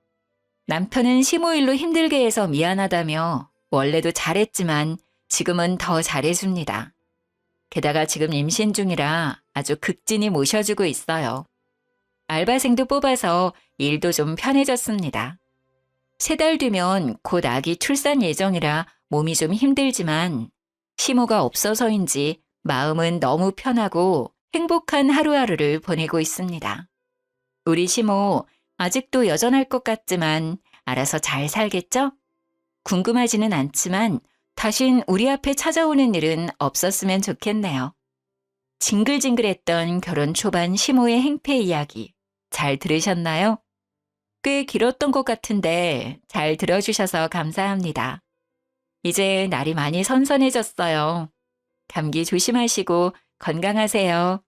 남편은 시모 일로 힘들게 해서 미안하다며 원래도 잘했지만 지금은 더 잘해줍니다. 게다가 지금 임신 중이라 아주 극진히 모셔주고 있어요. 알바생도 뽑아서 일도 좀 편해졌습니다. 3달 뒤면 곧 아기 출산 예정이라 몸이 좀 힘들지만 시모가 없어서인지 마음은 너무 편하고 행복한 하루하루를 보내고 있습니다. 우리 시모 아직도 여전할 것 같지만 알아서 잘 살겠죠? 궁금하지는 않지만 다신 우리 앞에 찾아오는 일은 없었으면 좋겠네요. 징글징글했던 결혼 초반 시모의 행패 이야기 잘 들으셨나요? 꽤 길었던 것 같은데 잘 들어주셔서 감사합니다. 이제 날이 많이 선선해졌어요. 감기 조심하시고 건강하세요.